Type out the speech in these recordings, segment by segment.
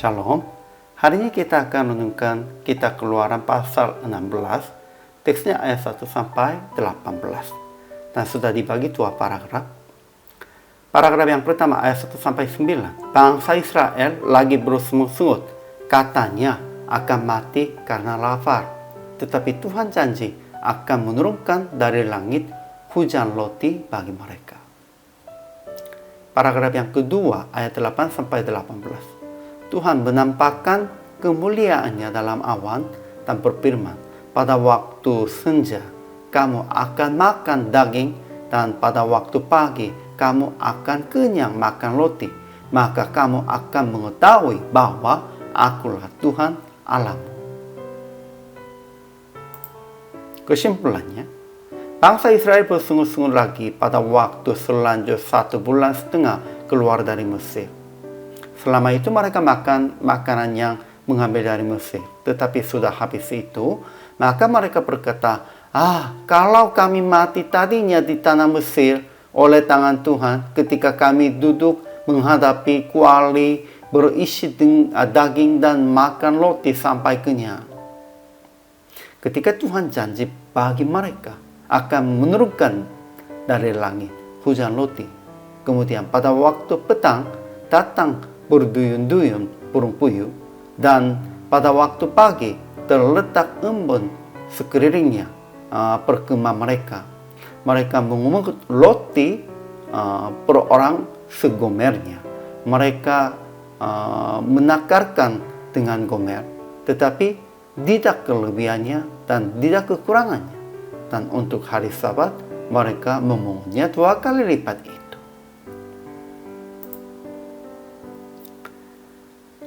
Shalom. Hari ini kita akan renungkan Kitab Keluaran pasal 16, teksnya ayat 1 sampai 18. Dan sudah dibagi dua paragraf. Paragraf yang pertama ayat 1 sampai 9. Bangsa Israel lagi bersungut-sungut, katanya akan mati karena lapar. Tetapi Tuhan janji akan menurunkan dari langit hujan roti bagi mereka. Paragraf yang kedua ayat 8 sampai 18. Tuhan menampakkan kemuliaannya dalam awan dan berfirman, pada waktu senja kamu akan makan daging dan pada waktu pagi kamu akan kenyang makan roti. Maka kamu akan mengetahui bahwa akulah Tuhan Allahmu. Kesimpulannya, bangsa Israel bersungut-sungut lagi pada waktu selanjut 1,5 bulan keluar dari Mesir. Selama itu mereka makan makanan yang mengambil dari Mesir. Tetapi sudah habis itu, maka mereka berkata, kalau kami mati tadinya di tanah Mesir oleh tangan Tuhan ketika kami duduk menghadapi kuali berisi daging dan makan roti sampai kenyang. Ketika Tuhan janji bagi mereka akan menurunkan dari langit hujan roti. Kemudian pada waktu petang datang berduyun-duyun burung puyuh, dan pada waktu pagi terletak embun sekelilingnya perkemahan mereka. Mereka mengumpulkan roti per orang segomernya. Mereka menakarkan dengan gomer, tetapi tidak kelebihannya dan tidak kekurangannya. Dan untuk hari Sabat mereka memungunya 2 kali lipat itu.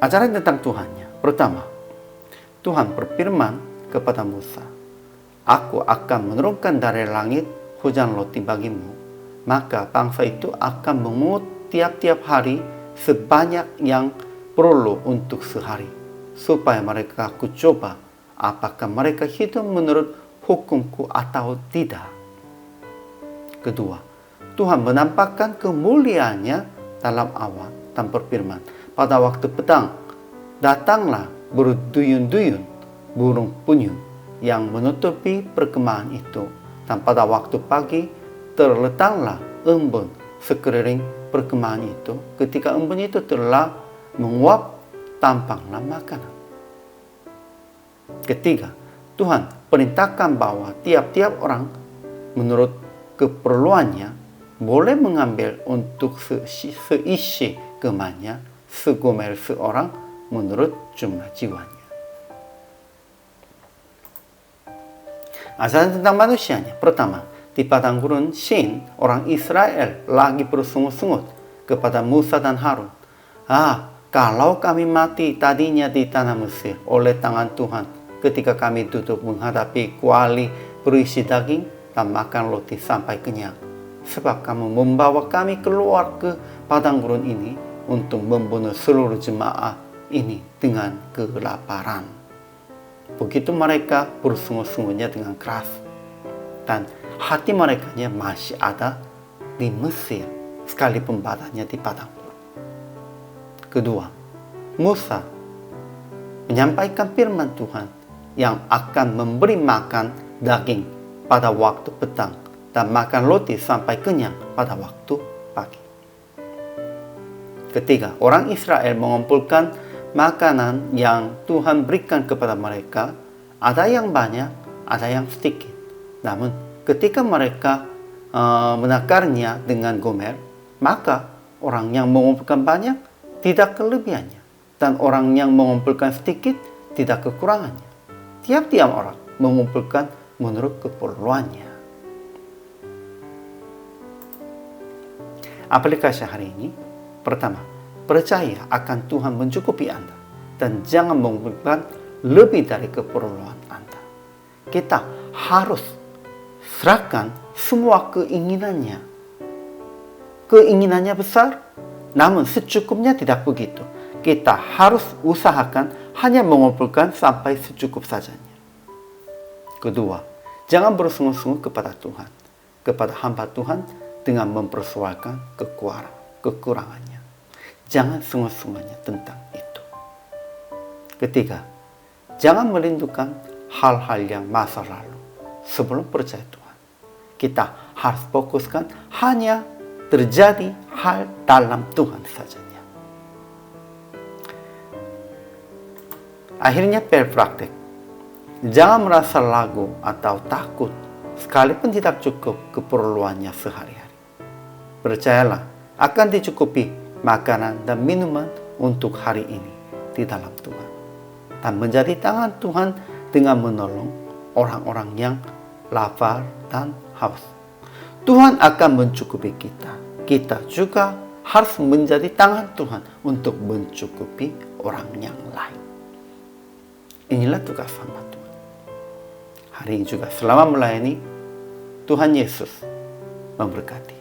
Ajaran tentang Tuhannya. Pertama, Tuhan berfirman kepada Musa, aku akan menurunkan dari langit hujan roti bagimu. Maka bangsa itu akan memungut tiap-tiap hari sebanyak yang perlu untuk sehari, supaya mereka aku coba apakah mereka hidup menurut hukumku atau tidak. Kedua, Tuhan menampakkan kemuliaannya dalam awan dan berfirman, pada waktu petang datanglah berduyun-duyun burung puyuh yang menutupi perkemahan itu, dan pada waktu pagi terletaklah embun sekeliling perkemahan itu. Ketika embun itu telah menguap, tampaklah makanan. Ketiga, Tuhan perintahkan bahwa tiap-tiap orang menurut keperluannya boleh mengambil untuk seisi kemahnya segomer seorang menurut jumlah jiwanya. Ajaran tentang manusianya. Pertama, di padang gurun Sin, orang Israel lagi bersungut-sungut kepada Musa dan Harun. Kalau kami mati tadinya di tanah Mesir oleh tangan Tuhan ketika kami duduk menghadapi kuali berisi daging dan makan roti sampai kenyang. Sebab kamu membawa kami keluar ke padang gurun ini untuk membunuh seluruh jemaah ini dengan kelaparan. Begitu mereka bersungut-sungutnya dengan keras, dan hati mereka masih ada di Mesir sekalipun badannya di padang gurun. Kedua, Musa menyampaikan firman Tuhan yang akan memberi makan daging pada waktu petang dan makan roti sampai kenyang pada waktu pagi. Ketiga, orang Israel mengumpulkan makanan yang Tuhan berikan kepada mereka. Ada yang banyak, ada yang sedikit. Namun ketika mereka menakarnya dengan gomer, maka orang yang mengumpulkan banyak tidak kelebihannya, dan orang yang mengumpulkan sedikit tidak kekurangannya. Tiap-tiap orang mengumpulkan menurut keperluannya. Aplikasi hari ini. Pertama, percaya akan Tuhan mencukupi Anda dan jangan mengumpulkan lebih dari keperluan Anda. Kita harus serahkan semua keinginannya. Keinginannya besar, namun secukupnya tidak begitu. Kita harus usahakan hanya mengumpulkan sampai secukup sajanya. Kedua, jangan bersungut-sungut kepada Tuhan, kepada hamba Tuhan dengan mempersoalkan kekurangannya. Jangan sungut-sungutnya tentang itu. Ketiga, jangan merindukan hal-hal yang masa lalu sebelum percaya Tuhan. Kita harus fokuskan hanya terjadi hal dalam Tuhan sajanya. Akhirnya praktek. Jangan merasa ragu atau takut sekalipun tidak cukup keperluannya sehari-hari. Percayalah akan dicukupi makanan dan minuman untuk hari ini di dalam Tuhan. Dan menjadi tangan Tuhan dengan menolong orang-orang yang lapar dan haus. Tuhan akan mencukupi kita. Kita juga harus menjadi tangan Tuhan untuk mencukupi orang yang lain. Inilah tugas hamba Tuhan. Hari ini juga selama melayani, Tuhan Yesus memberkati.